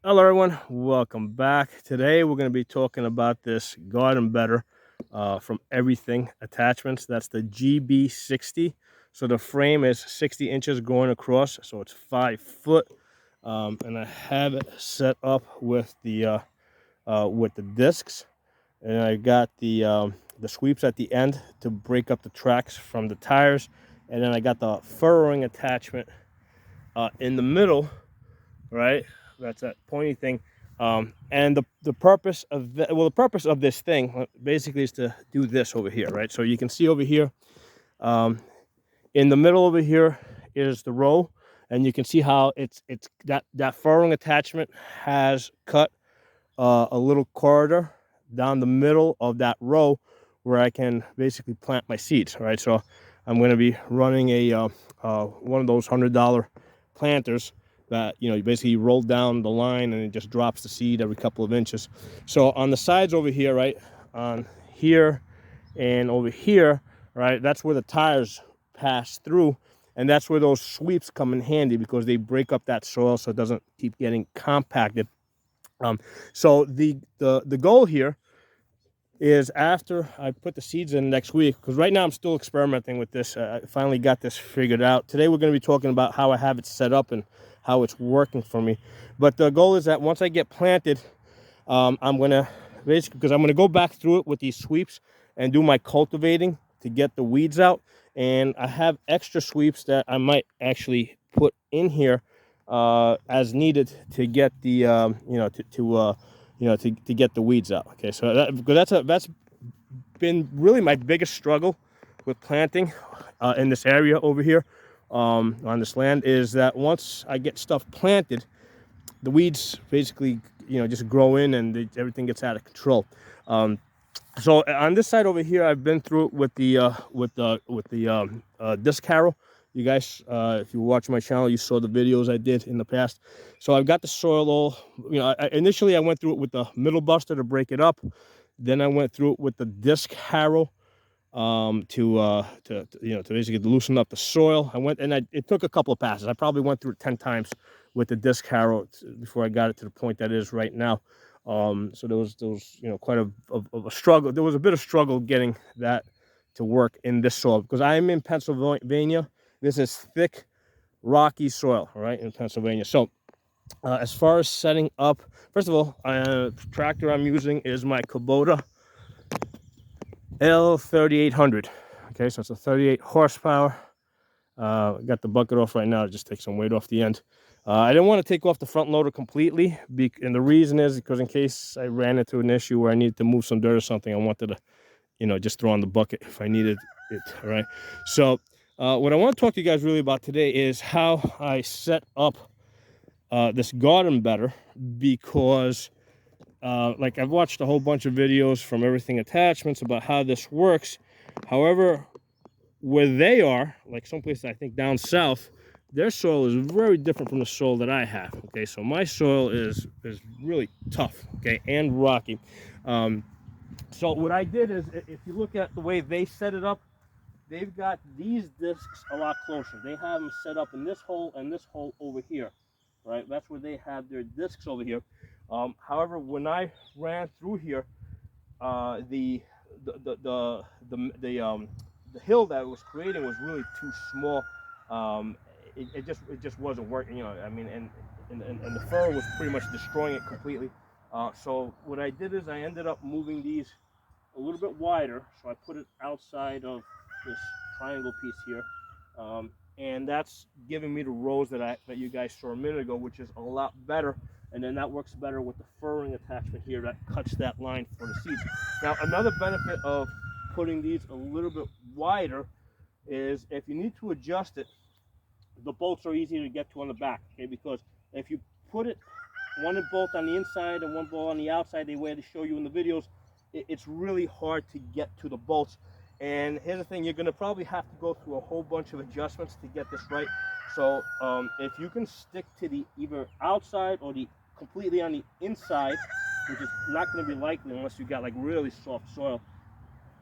Hello everyone, welcome back. Today we're going to be talking about this garden better from Everything Attachments. That's the GB60. So the frame is 60 inches going across, so it's 5 foot. And I have it set up with the discs, and I got the sweeps at the end to break up the tracks from the tires, and then I got the furrowing attachment in the middle, right? That's that pointy thing. And the purpose of the purpose of this thing basically is to do this over here, right? So you can see over here, um, in the middle over here is the row, and you can see how it's that furrowing attachment has cut a little corridor down the middle of that row where I can basically plant my seeds, right? So I'm going to be running a one of those $100 planters that you basically roll down the line and it just drops the seed every couple of inches. So on the sides over here, right, on here and over here, right, that's where the tires pass through, and that's where those sweeps come in handy because they break up that soil so it doesn't keep getting compacted. So the goal here is, after I put the seeds in next week, because right now I'm still experimenting with this. I finally got this figured out. Today we're going to be talking about how I have it set up and how it's working for me. But the goal is that once I get planted, I'm going to basically, because I'm going to go back through it with these sweeps and do my cultivating to get the weeds out. And I have extra sweeps that I might actually put in here as needed to get the to get the weeds out. Okay, so that's been really my biggest struggle with planting in this area over here, on this land, is that once I get stuff planted, the weeds basically just grow in, and everything gets out of control. So on this side over here, I've been through it with the disc harrow. You guys, if you watch my channel, you saw the videos I did in the past. So I've got the soil all, initially I went through it with the middle buster to break it up. Then I went through it with the disc harrow to basically loosen up the soil. It took a couple of passes. I probably went through it 10 times with the disc harrow before I got it to the point that it is right now. So there was quite of a struggle. There was a bit of struggle getting that to work in this soil, because I am in Pennsylvania. This is thick, rocky soil, right, in Pennsylvania. So as far as setting up, first of all, the tractor I'm using is my Kubota L3800. Okay, so it's a 38 horsepower. Got the bucket off right now to just take some weight off the end. I didn't want to take off the front loader completely, and the reason is because in case I ran into an issue where I needed to move some dirt or something, I wanted to, just throw on the bucket if I needed it, all right? So what I want to talk to you guys really about today is how I set up this garden better, because like, I've watched a whole bunch of videos from Everything Attachments about how this works. However, where they are, like someplace I think down south, their soil is very different from the soil that I have. Okay, so my soil is really tough, okay, and rocky. So what I did is, if you look at the way they set it up, they've got these discs a lot closer. They have them set up in this hole and this hole over here, right? That's where they have their discs over here. However, when I ran through here, the hill that it was creating was really too small. It just wasn't working, I mean, and the fur was pretty much destroying it completely. So what I did is I ended up moving these a little bit wider, so I put it outside of this triangle piece here, and that's giving me the rows that you guys saw a minute ago, which is a lot better. And then that works better with the furrowing attachment here that cuts that line for the seeds. Now, another benefit of putting these a little bit wider is, if you need to adjust it, the bolts are easier to get to on the back, okay? Because if you put it one bolt on the inside and one bolt on the outside, the way they show you in the videos, it's really hard to get to the bolts. And here's the thing, you're going to probably have to go through a whole bunch of adjustments to get this right. So if you can stick to the either outside or the completely on the inside, which is not going to be likely unless you got like really soft soil,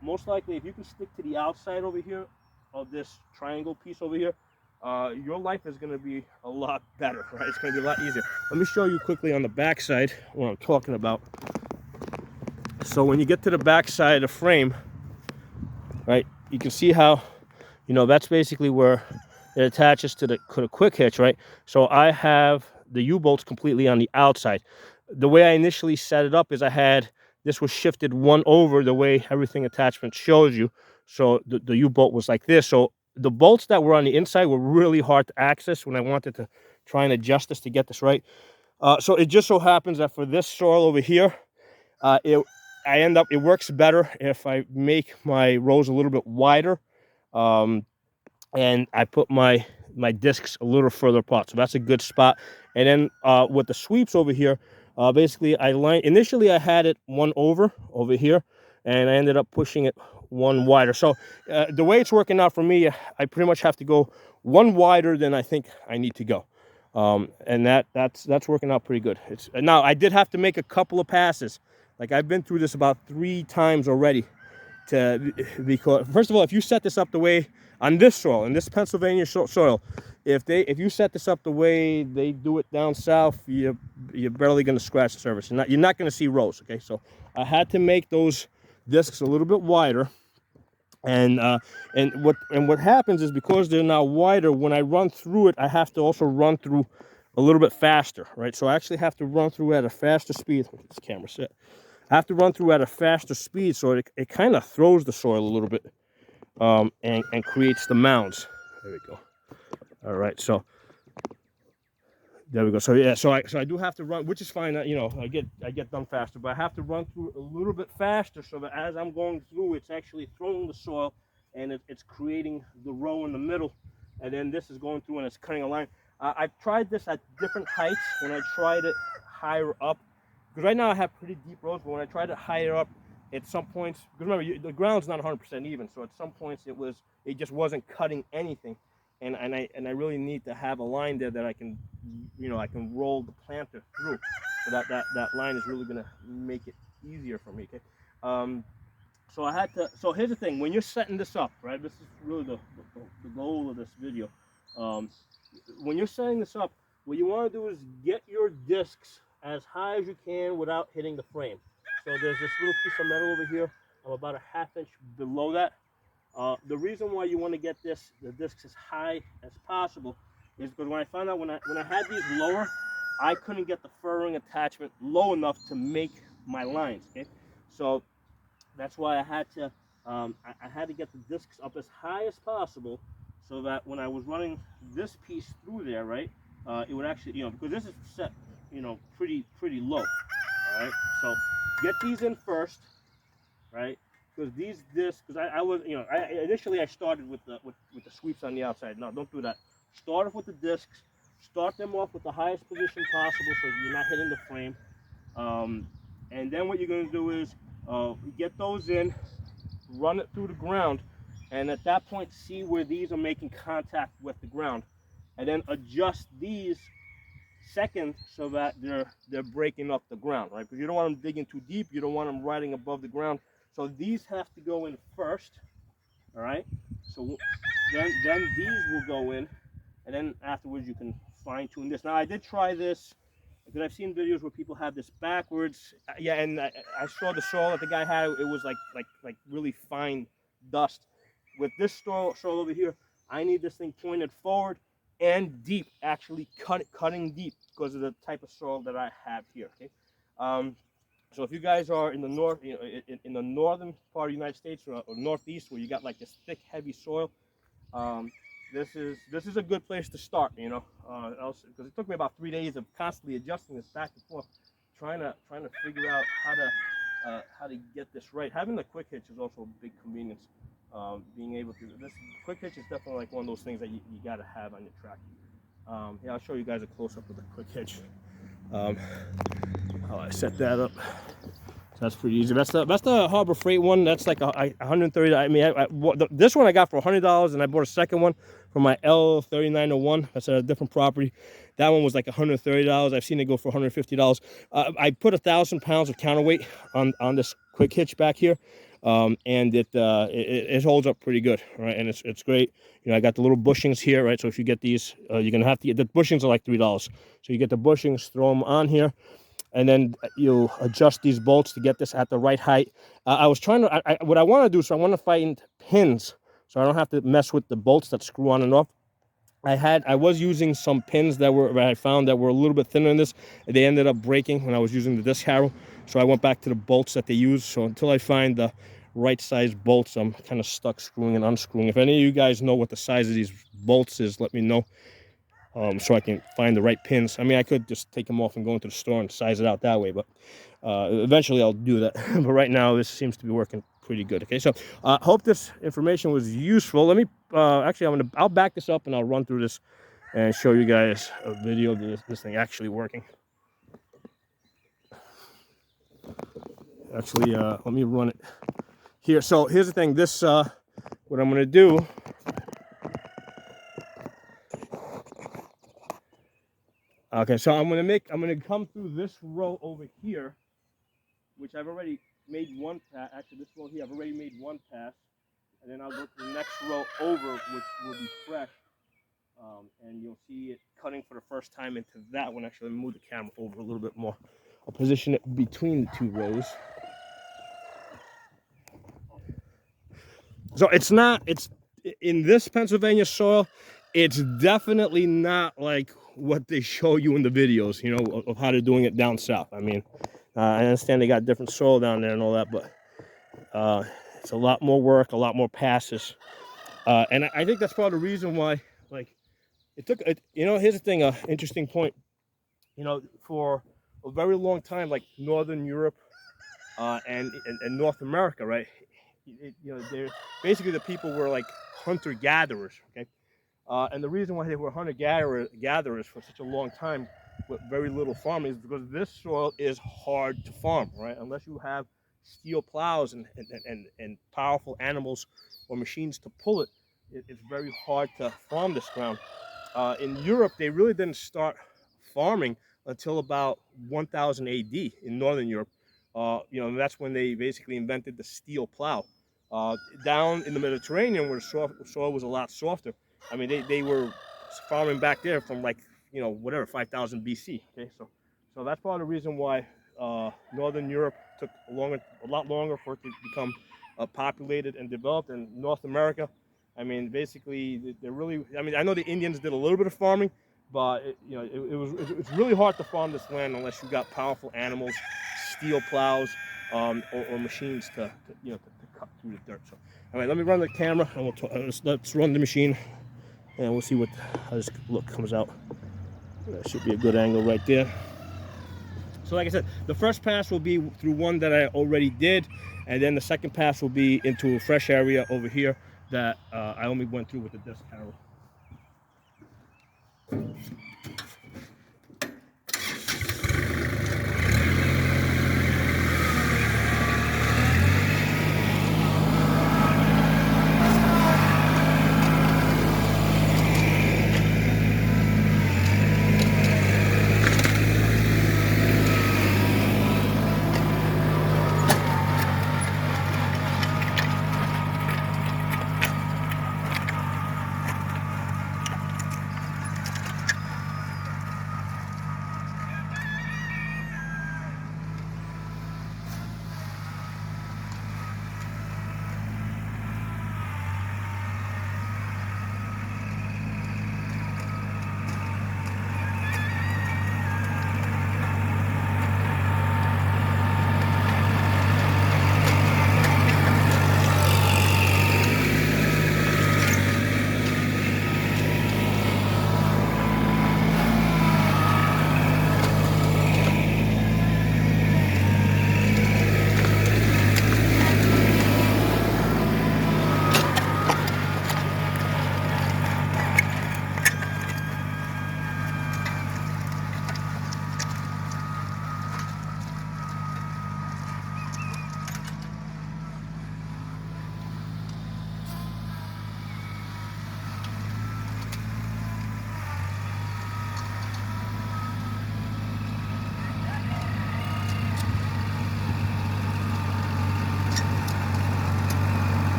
most likely if you can stick to the outside over here of this triangle piece over here, your life is going to be a lot better, right? It's going to be a lot easier. Let me show you quickly on the back side what I'm talking about. So when you get to the back side of the frame, right, you can see how, you know, that's basically where it attaches to the quick hitch, right? So I have the U-bolts completely on the outside. The way I initially set it up is this was shifted one over the way everything attachment shows you. So the U-bolt was like this. So the bolts that were on the inside were really hard to access when I wanted to try and adjust this to get this right. So it just so happens that for this soil over here, it works better if I make my rows a little bit wider. And I put my discs a little further apart, so that's a good spot. And then with the sweeps over here, basically initially I had it one over here, and I ended up pushing it one wider. So the way it's working out for me, I pretty much have to go one wider than I think I need to go, and that's working out pretty good. Now I did have to make a couple of passes. Like, I've been through this about 3 times already, because first of all, if you set this up the way on this soil, in this Pennsylvania soil, if you set this up the way they do it down south, you're barely going to scratch the surface. You're not going to see rows. Okay, so I had to make those discs a little bit wider, and what happens is, because they're now wider, when I run through it, I have to also run through a little bit faster, right? So I actually have to run through at a faster speed. This camera set. I have to run through at a faster speed, so it kind of throws the soil a little bit, and creates the mounds. There we go. All right, so there we go. So yeah, so I do have to run, which is fine. You know, I get done faster, but I have to run through a little bit faster, so that as I'm going through, it's actually throwing the soil, and it's creating the row in the middle, and then this is going through and it's cutting a line. I've tried this at different heights. When I tried it higher up, because right now I have pretty deep rows, but when I tried it higher up, at some points, because remember, the ground's not 100% even, so at some points it just wasn't cutting anything, and I really need to have a line there that I can, you know, I can roll the planter through, so that line is really going to make it easier for me. Okay, so I had to. So here's the thing: when you're setting this up, right? This is really the goal of this video. When you're setting this up, what you want to do is get your discs as high as you can without hitting the frame. So there's this little piece of metal over here. I'm about a ½ inch below that. The reason why you want to get the discs as high as possible is because when I found out when I had these lower, I couldn't get the furrowing attachment low enough to make my lines. Okay, so that's why I had to get the discs up as high as possible, so that when I was running this piece through there, right, it would actually, you know, because this is set, you know, pretty low. All right, so get these in first, right? Because these discs, because I was, you know, initially I started with the sweeps on the outside. No, don't do that. Start off with the discs. Start them off with the highest position possible, so you're not hitting the frame. And then what you're going to do is get those in, run it through the ground, and at that point see where these are making contact with the ground, and then adjust these second, so that they're breaking up the ground, right? Because you don't want them digging too deep, you don't want them riding above the ground. So these have to go in first, all right? So then these will go in, and then afterwards you can fine tune this. Now I did try this, because I've seen videos where people have this backwards. Yeah, and I saw the soil that the guy had. It was like really fine dust. With this soil over here, I need this thing pointed forward and deep, actually cutting deep, because of the type of soil that I have here. Okay, so if you guys are in the north, you know, in the northern part of the United States, or northeast, where you got like this thick, heavy soil, this is a good place to start. You know, because it took me about 3 days of constantly adjusting this back and forth, trying to figure out how to get this right. Having the quick hitch is also a big convenience. Being able to, this quick hitch is definitely like one of those things that you got to have on your tractor. Yeah, I'll show you guys a close-up of the quick hitch. How I set that up. So that's pretty easy. That's the Harbor Freight one. That's like $130. I mean, this one I got for $100, and I bought a second one for my L3901. That's at a different property. That one was like $130. I've seen it go for $150. I put 1,000 pounds of counterweight on this quick hitch back here. and it holds up pretty good, right? And it's great. You know, I got the little bushings here, right? So if you get these, you're gonna have to get the bushings are like $3. So you get the bushings, throw them on here, and then you adjust these bolts to get this at the right height. I was trying to, what I want to do, so I want to find pins, so I don't have to mess with the bolts that screw on and off. I was using some pins that I found that were a little bit thinner than this. They ended up breaking when I was using the disc harrow, so I went back to the bolts that they use. So until I find the right size bolts, I'm kind of stuck screwing and unscrewing. If any of you guys know what the size of these bolts is, let me know, so I can find the right pins. I mean, I could just take them off and go into the store and size it out that way, but eventually I'll do that. But right now, this seems to be working pretty good. Okay, so hope this information was useful. Let me actually, I'll back this up and I'll run through this and show you guys a video of this thing actually working. Actually, let me run it here. So here's the thing. This what I'm going to do. Okay, so I'm gonna come through this row over here, which I've already made one pass. Actually, this row here, I've already made one pass, and then I'll go to the next row over, which will be fresh, and you'll see it cutting for the first time into that one. Actually, let me move the camera over a little bit more. I'll position it between the two rows. So it's in this Pennsylvania soil, it's definitely not like what they show you in the videos, you know, of how they're doing it down south. I mean, I understand they got different soil down there and all that, but it's a lot more work, a lot more passes. And I think that's part of the reason why, like, it took, you know, here's the thing, interesting point. You know, for a very long time, like Northern Europe and North America, right? You know, they're basically the people were like hunter-gatherers, okay? And the reason why they were hunter-gatherers for such a long time with very little farming is because this soil is hard to farm, right? Unless you have steel plows and powerful animals or machines to pull it, it's very hard to farm this ground. In Europe, they really didn't start farming until about 1000 AD in Northern Europe. You know, that's when they basically invented the steel plow. Down in the Mediterranean, where the soil was a lot softer, I mean, they were farming back there from, like, you know, whatever, 5000 BC. Okay, so that's part of the reason why Northern Europe took a lot longer for it to become populated and developed. And North America, I mean, basically, they're really, I mean, I know the Indians did a little bit of farming, but you know, it's really hard to farm this land unless you got powerful animals, steel plows, or machines to you know, to cut through the dirt. So, all right, let me run the camera and let's run the machine, and we'll see how this look comes out. That should be a good angle right there. So like I said, the first pass will be through one that I already did, and then the second pass will be into a fresh area over here that I only went through with the disc harrow.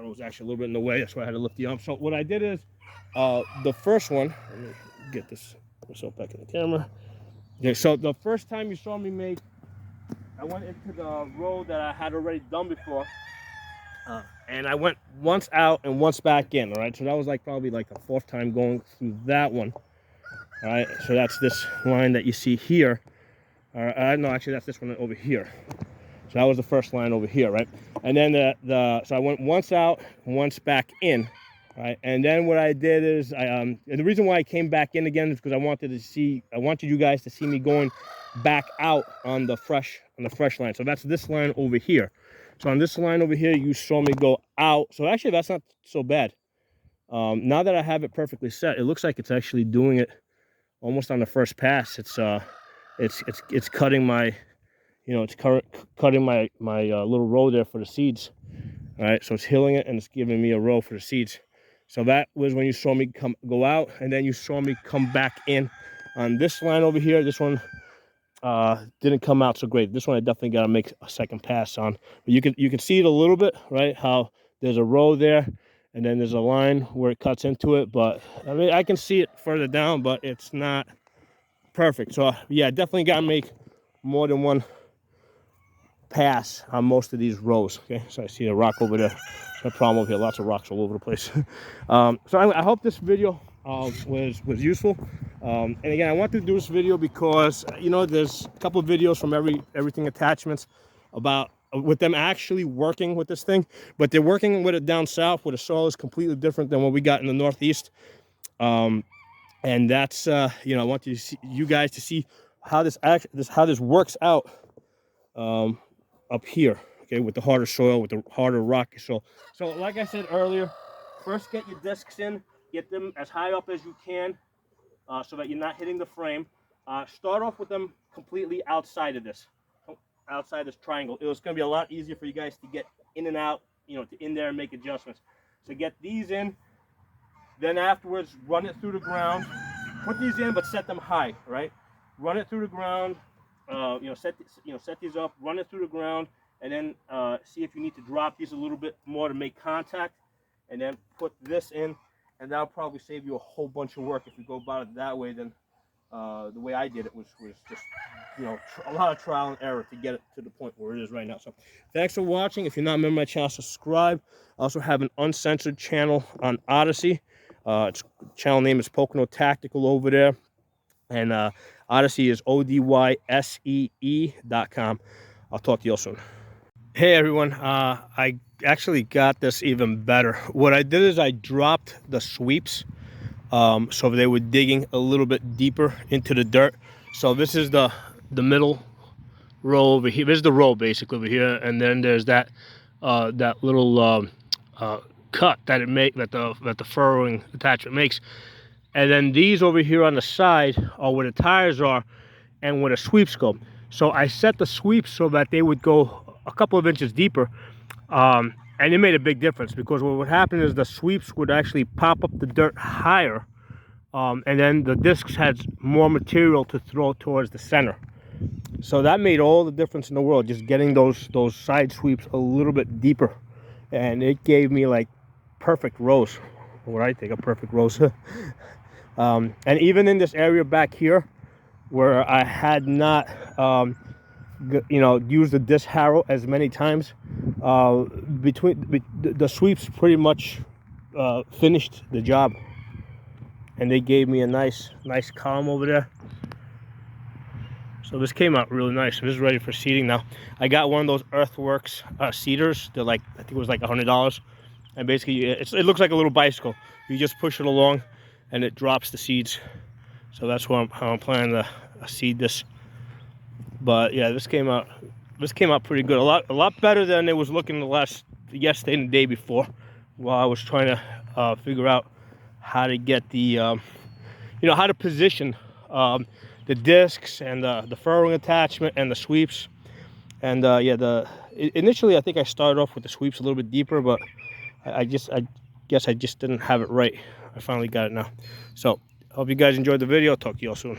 camera was actually a little bit in the way. That's why I had to lift the arm. So what I did is, the first one, let me get this myself back in the camera. Okay, so the first time you saw me make, I went into the row that I had already done before. And I went once out and once back in, all right? So that was like probably like the fourth time going through that one. All right, so that's this line that you see here. No, actually that's this one over here. So that was the first line over here, right? And then so I went once out, once back in, right? And then what I did is and the reason why I came back in again is because I wanted you guys to see me going back out on the fresh line. So that's this line over here. So on this line over here, you saw me go out. So actually that's not so bad. Now that I have it perfectly set, it looks like it's actually doing it almost on the first pass. It's cutting my, it's cutting my little row there for the seeds. All right, so it's hilling it and it's giving me a row for the seeds. So that was when you saw me go out, and then you saw me come back in on this line over here. This one didn't come out so great. This one I definitely got to make a second pass on. But you can see it a little bit, right? How there's a row there, and then there's a line where it cuts into it. But I mean, I can see it further down, but it's not perfect. So yeah, definitely got to make more than one pass on most of these rows. Okay, so I see a rock over there. No problem over here, lots of rocks all over the place. So I hope this video was useful. And again, I wanted to do this video because there's a couple of videos from everything attachments about with them actually working with this thing, but they're working with it down south where the soil is completely different than what we got in the Northeast. And that's I want you guys to see how this works out up here, okay, with the harder soil, with the harder rocky soil. So like I said earlier, first get your discs in, get them as high up as you can, so that you're not hitting the frame. Start off with them completely outside of this triangle. It's going to be a lot easier for you guys to get in and out, to in there and make adjustments. So get these in, then afterwards run it through the ground. Put these in, but set them high, right? Run it through the ground. Set these up, run it through the ground, and then see if you need to drop these a little bit more to make contact, and then put this in, and that'll probably save you a whole bunch of work if you go about it that way. Then the way I did it was just a lot of trial and error to get it to the point where it is right now. So thanks for watching. If you're not a member of my channel, subscribe. I also have an uncensored channel on Odyssey. Its channel name is Pocono Tactical over there. And Odyssey is ODYSEE.com. I'll talk to you all soon. Hey everyone, I actually got this even better. What I did is I dropped the sweeps so they were digging a little bit deeper into the dirt. So this is the middle row over here. This is the row basically over here, and then there's that little cut that the furrowing attachment makes. And then these over here on the side are where the tires are and where the sweeps go. So I set the sweeps so that they would go a couple of inches deeper. And it made a big difference, because what would happen is the sweeps would actually pop up the dirt higher. And then the discs had more material to throw towards the center. So that made all the difference in the world, just getting those side sweeps a little bit deeper. And it gave me like perfect rows. What I think of perfect rows. And even in this area back here where I had not used the disc harrow as many times, the sweeps pretty much finished the job, and they gave me a nice column over there. So this came out really nice. So this is ready for seeding now. I got one of those Earthworks seeders. They're like, I think it was like $100, and basically it looks like a little bicycle. You just push it along and it drops the seeds. So that's how I'm planning to seed this. But yeah, this came out pretty good. A lot better than it was looking yesterday and the day before, while I was trying to figure out how to get the how to position the discs and the furrowing attachment and the sweeps. And initially I think I started off with the sweeps a little bit deeper, but I guess I just didn't have it right. I finally got it now. So hope you guys enjoyed the video. Talk to you all soon.